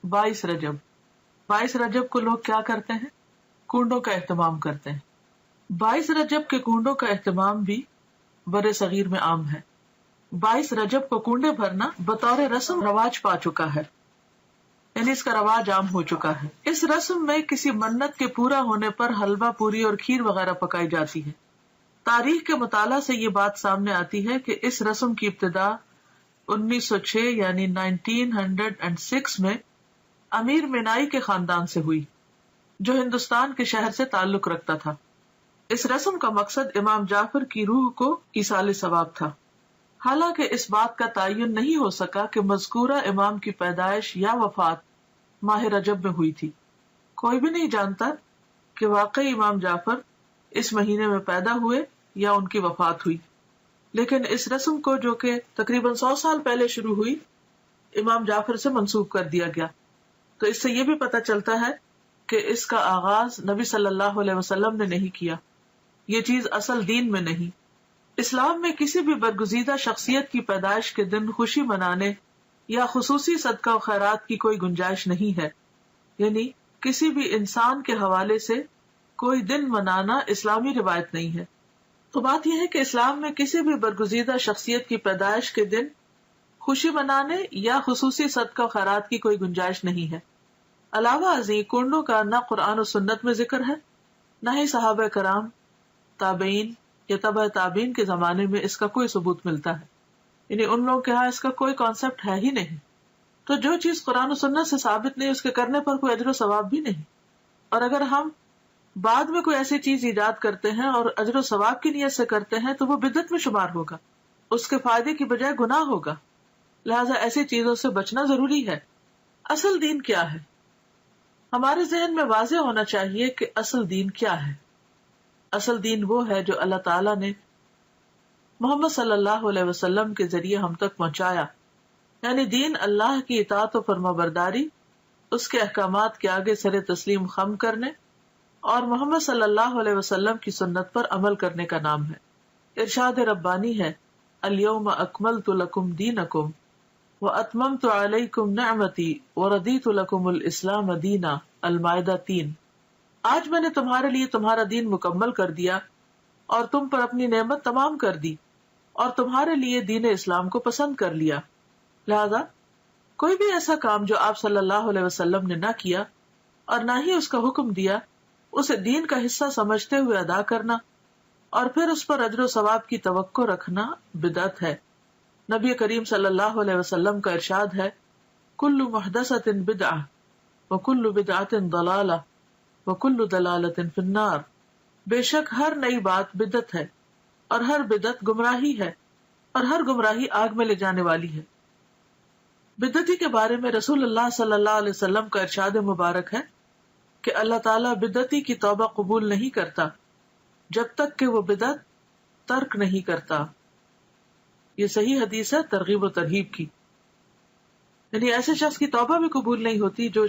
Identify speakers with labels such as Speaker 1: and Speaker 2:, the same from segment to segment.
Speaker 1: 22 رجب 22 رجب کو لوگ کیا کرتے ہیں؟ کنڈوں کا اہتمام کرتے ہیں. 22 رجب کے کنڈوں کا اہتمام بھی بر صغیر میں عام ہے. 22 رجب کو کنڈے بھرنا بطور رسم رواج پا چکا ہے، یعنی اس کا رواج عام ہو چکا ہے. اس رسم میں کسی منت کے پورا ہونے پر حلوہ پوری اور کھیر وغیرہ پکائی جاتی ہے. تاریخ کے مطالعہ سے یہ بات سامنے آتی ہے کہ اس رسم کی ابتدا 1906 یعنی 1906 میں امیر مینائی کے خاندان سے ہوئی جو ہندوستان کے شہر سے تعلق رکھتا تھا. اس رسم کا مقصد امام جعفر کی روح کو ایصال ثواب تھا. حالانکہ اس بات کا تعین نہیں ہو سکا کہ مذکورہ امام کی پیدائش یا وفات ماہ رجب میں ہوئی تھی. کوئی بھی نہیں جانتا کہ واقعی امام جعفر اس مہینے میں پیدا ہوئے یا ان کی وفات ہوئی، لیکن اس رسم کو جو کہ تقریباً 100 سال پہلے شروع ہوئی امام جعفر سے منسوب کر دیا گیا. تو اس سے یہ بھی پتہ چلتا ہے کہ اس کا آغاز نبی صلی اللہ علیہ وسلم نے نہیں کیا، یہ چیز اصل دین میں نہیں. اسلام میں کسی بھی برگزیدہ شخصیت کی پیدائش کے دن خوشی منانے یا خصوصی صدقہ و خیرات کی کوئی گنجائش نہیں ہے، یعنی کسی بھی انسان کے حوالے سے کوئی دن منانا اسلامی روایت نہیں ہے. تو بات یہ ہے کہ اسلام میں کسی بھی برگزیدہ شخصیت کی پیدائش کے دن خوشی منانے یا خصوصی صدقہ و خیرات کی کوئی گنجائش نہیں ہے. علاوہ ازیں کنڈوں کا نہ قرآن و سنت میں ذکر ہے، نہ ہی صحابہ کرام، تابعین یا تبع تابعین کے زمانے میں اس کا کوئی ثبوت ملتا ہے، یعنی ان لوگوں کے ہاں اس کا کوئی کانسیپٹ ہے ہی نہیں. تو جو چیز قرآن و سنت سے ثابت نہیں اس کے کرنے پر کوئی اجر و ثواب بھی نہیں. اور اگر ہم بعد میں کوئی ایسی چیز ایجاد کرتے ہیں اور اجر و ثواب کی نیت سے کرتے ہیں تو وہ بدعت میں شمار ہوگا، اس کے فائدے کی بجائے گناہ ہوگا. لہٰذا ایسی چیزوں سے بچنا ضروری ہے. اصل دین کیا ہے؟ ہمارے ذہن میں واضح ہونا چاہیے کہ اصل دین کیا ہے. اصل دین وہ ہے جو اللہ تعالیٰ نے محمد صلی اللہ علیہ وسلم کے ذریعے ہم تک پہنچایا، یعنی دین اللہ کی اطاعت و فرما برداری، اس کے احکامات کے آگے سر تسلیم خم کرنے اور محمد صلی اللہ علیہ وسلم کی سنت پر عمل کرنے کا نام ہے. ارشاد ربانی ہے، الیوم اکملت لکم دینکم واتممت علیکم نعمتی ورضیت لکم الاسلام دینا. المائدہ 3. آج میں نے تمہارے لیے تمہارا دین مکمل کر دیا اور تم پر اپنی نعمت تمام کر دی اور تمہارے لیے دین اسلام کو پسند کر لیا. لہذا کوئی بھی ایسا کام جو آپ صلی اللہ علیہ وسلم نے نہ کیا اور نہ ہی اس کا حکم دیا، اسے دین کا حصہ سمجھتے ہوئے ادا کرنا اور پھر اس پر اجر و ثواب کی توقع رکھنا بدعت ہے. نبی کریم صلی اللہ علیہ وسلم کا ارشاد ہے، کل محدثۃ بدعہ وکل بدعۃ ضلالہ وکل ضلالۃ فی النار. بے شک ہر نئی بات بدعت ہے اور ہر بدعت گمراہی ہے اور ہر گمراہی آگ میں لے جانے والی ہے. بدعتی کے بارے میں رسول اللہ صلی اللہ علیہ وسلم کا ارشاد مبارک ہے کہ اللہ تعالیٰ بدعتی کی توبہ قبول نہیں کرتا جب تک کہ وہ بدعت ترک نہیں کرتا. یہ صحیح حدیث ہے ترغیب و ترہیب کی. یعنی ایسے شخص کی توبہ بھی قبول نہیں ہوتی جو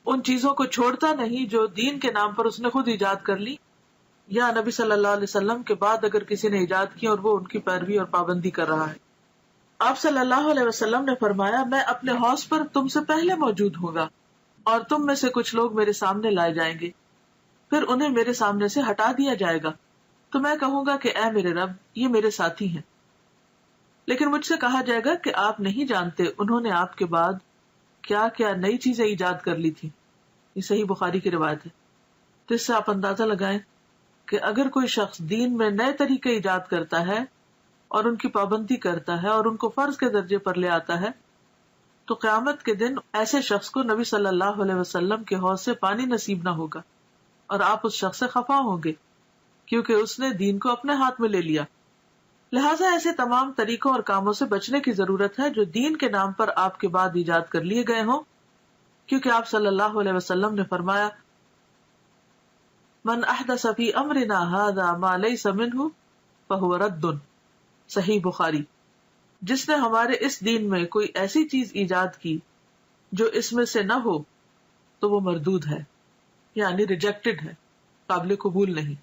Speaker 1: ان چیزوں کو چھوڑتا نہیں جو دین کے نام پر اس نے خود ایجاد کر لی، یا نبی صلی اللہ علیہ وسلم کے بعد اگر کسی نے ایجاد کی اور وہ ان کی پیروی اور پابندی کر رہا ہے. آپ صلی اللہ علیہ وسلم نے فرمایا، میں اپنے حوض پر تم سے پہلے موجود ہوں گا اور تم میں سے کچھ لوگ میرے سامنے لائے جائیں گے، پھر انہیں میرے سامنے سے ہٹا دیا جائے گا تو میں کہوں گا کہ اے میرے رب، یہ میرے ساتھی ہیں. لیکن مجھ سے کہا جائے گا کہ آپ نہیں جانتے انہوں نے آپ کے بعد کیا کیا نئی چیزیں ایجاد کر لی تھی. یہ صحیح بخاری کی روایت ہے. تو اس سے آپ اندازہ لگائیں کہ اگر کوئی شخص دین میں نئے طریقے ایجاد کرتا ہے اور ان کی پابندی کرتا ہے اور ان کو فرض کے درجے پر لے آتا ہے تو قیامت کے دن ایسے شخص کو نبی صلی اللہ علیہ وسلم کے حوض سے پانی نصیب نہ ہوگا اور آپ اس شخص سے خفا ہوں گے کیونکہ اس نے دین کو اپنے ہاتھ میں لے لیا. لہٰذا ایسے تمام طریقوں اور کاموں سے بچنے کی ضرورت ہے جو دین کے نام پر آپ کے بعد ایجاد کر لیے گئے ہوں، کیونکہ آپ صلی اللہ علیہ وسلم نے فرمایا، من احدث فی امرنا ھذا ما لیس منہ فہو رد. صحیح بخاری. جس نے ہمارے اس دین میں کوئی ایسی چیز ایجاد کی جو اس میں سے نہ ہو تو وہ مردود ہے، یعنی ریجیکٹڈ ہے، قابل قبول نہیں.